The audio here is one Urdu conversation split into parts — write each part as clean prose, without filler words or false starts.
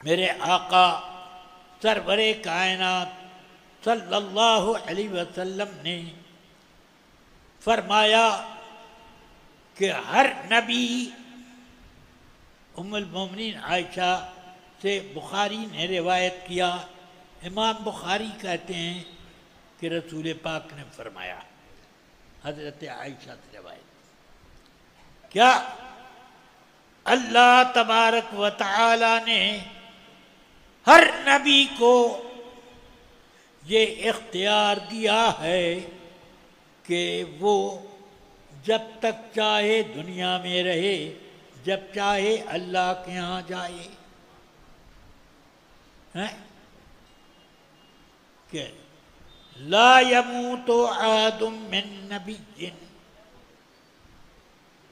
میرے آقا سرور کائنات صلی اللہ علیہ وسلم نے فرمایا کہ ہر نبی، ام المومنین عائشہ سے بخاری نے روایت کیا، امام بخاری کہتے ہیں کہ رسول پاک نے فرمایا، حضرت عائشہ سے روایت، کیا اللہ تبارک و تعالی نے ہر نبی کو یہ اختیار دیا ہے کہ وہ جب تک چاہے دنیا میں رہے، جب چاہے اللہ کے ہاں جائے، کہ لا يموت عاد من نبی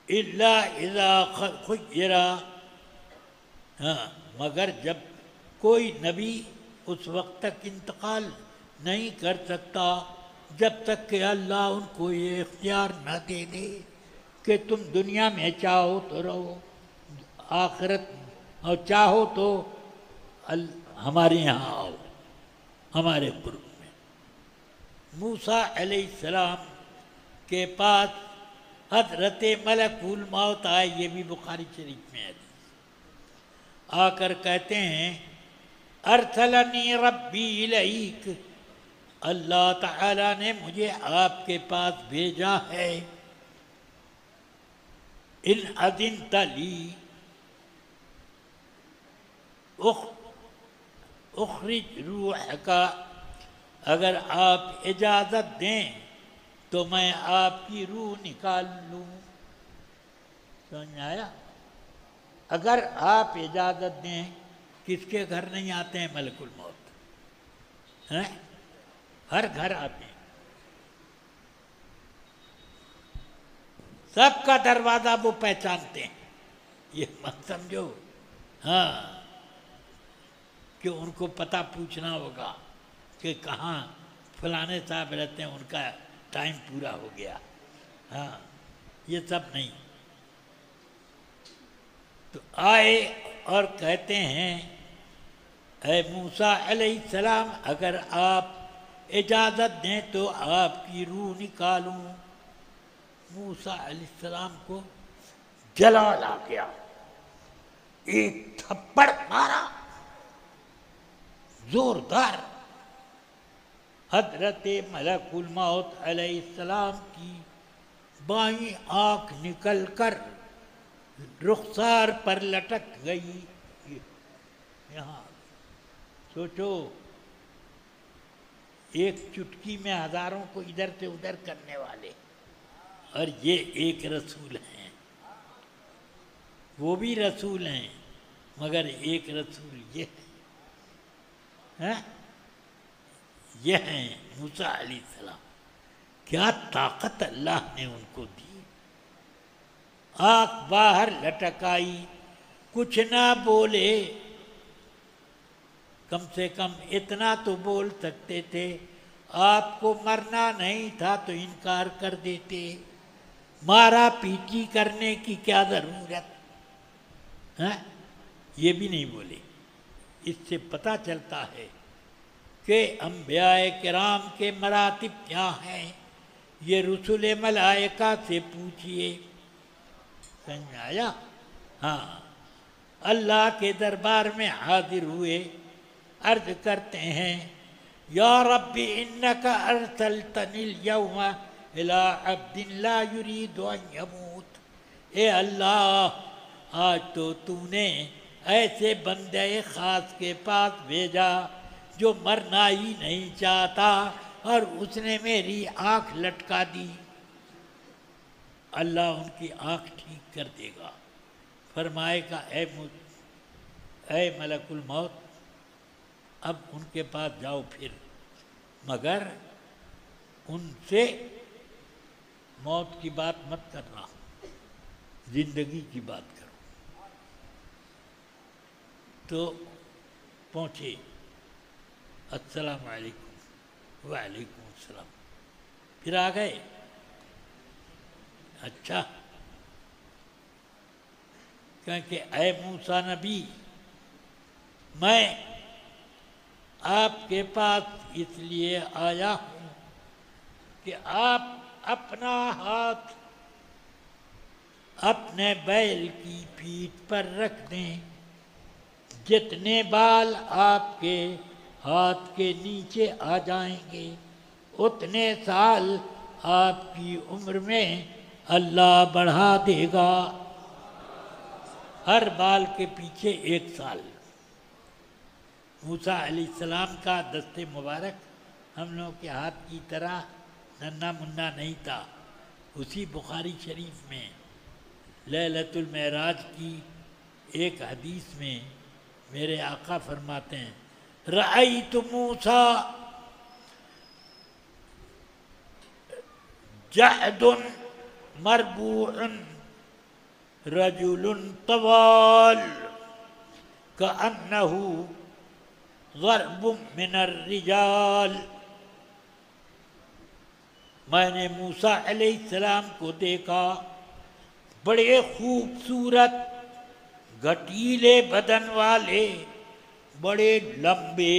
الا اذا خیر، مگر جب کوئی نبی اس وقت تک انتقال نہیں کر سکتا جب تک کہ اللہ ان کو یہ اختیار نہ دے دے کہ تم دنیا میں چاہو تو رہو، آخرت اور چاہو تو ہمارے یہاں آؤ، ہمارے قرب میں۔ موسیٰ علیہ السلام کے پاس حضرت ملک الموت آئے، یہ بھی بخاری شریف میں ہے، آ کر کہتے ہیں ارسلنی ربی الیک، اللہ تعالیٰ نے مجھے آپ کے پاس بھیجا ہے، ان اذنت لی اخرج روحک، اگر آپ اجازت دیں تو میں آپ کی روح نکال لوں۔ سمجھ آیا؟ اگر آپ اجازت دیں، کس کے گھر نہیں آتے ہیں ملک الموت؟ ہر گھر آتے ہیں، سب کا دروازہ وہ پہچانتے ہیں، یہ مت سمجھو کہ ان کو پتہ پوچھنا ہوگا کہ کہاں فلانے صاحب رہتے ہیں، ان کا ٹائم پورا ہو گیا، یہ سب نہیں۔ تو آئے اور کہتے ہیں اے موسیٰ علیہ السلام، اگر آپ اجازت دیں تو آپ کی روح نکالوں۔ موسیٰ علیہ السلام کو جلال آ گیا، ایک تھپڑ مارا زوردار، حضرت ملک الموت علیہ السلام کی بائیں آنکھ نکل کر رخسار پر لٹک گئی۔ یہاں سوچو، ایک چٹکی میں ہزاروں کو ادھر سے ادھر کرنے والے، اور یہ ایک رسول ہیں، وہ بھی رسول ہیں مگر ایک رسول یہ ہے، یہ ہیں موسیٰ علیہ السلام۔ کیا طاقت اللہ نے ان کو دی، آنکھ باہر لٹکائی، کچھ نہ بولے، کم سے کم اتنا تو بول سکتے تھے، آپ کو مرنا نہیں تھا تو انکار کر دیتے، مارا پیٹی کرنے کی کیا ضرورت، یہ بھی نہیں بولے۔ اس سے پتہ چلتا ہے کہ انبیاء کرام کے مراتب کیا ہیں، یہ رسل ملائکہ سے پوچھئے۔ سمجھ آیا؟ اللہ کے دربار میں حاضر ہوئے، عرض کرتے ہیں یا رب انک ارسلتنی اليوم الى عبد لا يريد ان يموت، اے اللہ آج تو نے ایسے بندے خاص کے پاس بھیجا جو مرنا ہی نہیں چاہتا، اور اس نے میری آنکھ لٹکا دی، اللہ ان کی آنکھ ٹھیک کر دے گا۔ فرمائے گا اے ملک الموت، اب ان کے پاس جاؤ پھر، مگر ان سے موت کی بات مت کرنا، زندگی کی بات کرو۔ تو پہنچے، السلام علیکم، وعلیکم السلام، پھر آ گئے۔ اچھا، کہ اے موسیٰ نبی، میں آپ کے پاس اس لیے آیا ہوں کہ آپ اپنا ہاتھ اپنے بیل کی پیٹھ پر رکھ دیں، جتنے بال آپ کے ہاتھ کے نیچے آ جائیں گے اتنے سال آپ کی عمر میں اللہ بڑھا دے گا، ہر بال کے پیچھے 1 سال۔ موسیٰ علیہ السلام کا دست مبارک ہم لوگوں کے ہاتھ کی طرح ننھا منھا نہیں تھا۔ اسی بخاری شریف میں لیلۃ المعراج کی ایک حدیث میں میرے آقا فرماتے ہیں رأیت موسیٰ جعد مربوع رجل طوال كأنه ضرب من الرجال، میں نے موسیٰ علیہ السلام کو دیکھا، بڑے خوبصورت گھٹیلے بدن والے، بڑے لمبے،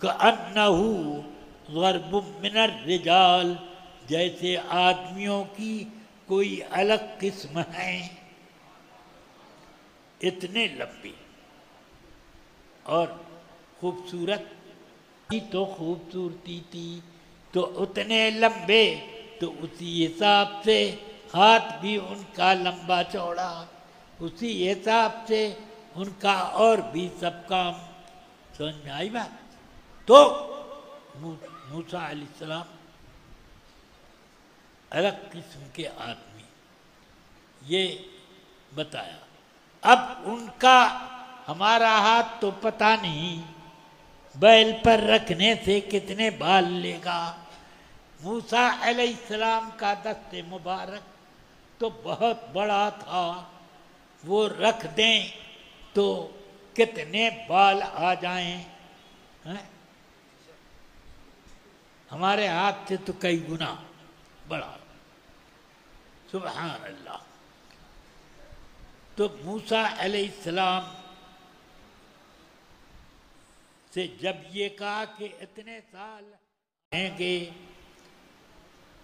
كأنه ضرب من الرجال، جیسے آدمیوں کی کوئی الگ قسم ہے، اتنے لمبے اور خوبصورت ہی تو خوبصورتی تھی تو اتنے لمبے، تو اسی حساب سے ہاتھ بھی ان کا لمبا چوڑا، اسی حساب سے ان کا اور بھی سب کام۔ سمجھ میں آئی بات؟ تو موسیٰ علیہ السلام الگ قسم کے آدمی، یہ بتایا۔ اب ان کا ہمارا ہاتھ تو پتہ نہیں بیل پر رکھنے سے کتنے بال لے گا، موسیٰ علیہ السلام کا دست مبارک تو بہت بڑا تھا، وہ رکھ دیں تو کتنے بال آ جائیں، ہمارے ہاتھ سے تو کئی گنا بڑا، سبحان اللہ۔ تو موسیٰ علیہ السلام سے جب یہ کہا کہ اتنے سال رہیں گے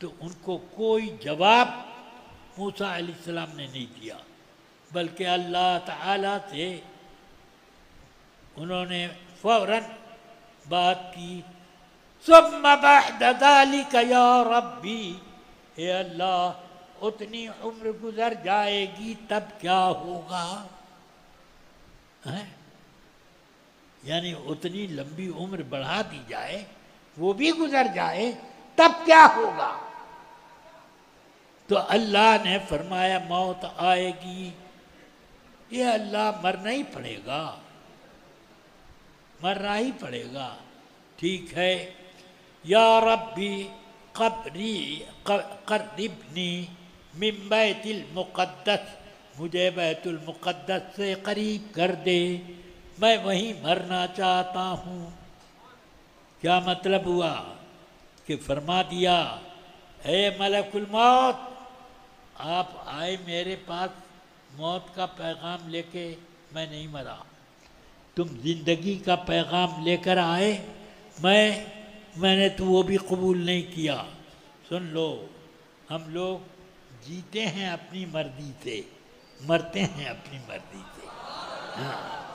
تو ان کو کوئی جواب موسیٰ علیہ السلام نے نہیں دیا، بلکہ اللہ تعالیٰ سے انہوں نے فوراً بات کی، ثم بعد ذلك یا ربی، اے اللہ اتنی عمر گزر جائے گی تب کیا ہوگا؟ یعنی اتنی لمبی عمر بڑھا دی جائے، وہ بھی گزر جائے تب کیا ہوگا؟ تو اللہ نے فرمایا موت آئے گی، یہ اللہ مرنا ہی پڑے گا، مرنا ہی پڑے گا، ٹھیک ہے، یا ربی قربنی من بیت المقدس، مجھے بیت المقدس سے قریب کر دے، میں وہیں مرنا چاہتا ہوں۔ کیا مطلب ہوا کہ فرما دیا اے ملک الموت، آپ آئے میرے پاس موت کا پیغام لے کے، میں نہیں مرا، تم زندگی کا پیغام لے کر آئے، میں نے تو وہ بھی قبول نہیں کیا۔ سن لو، ہم لوگ جیتے ہیں اپنی مرضی سے، مرتے ہیں اپنی مرضی سے، ہاں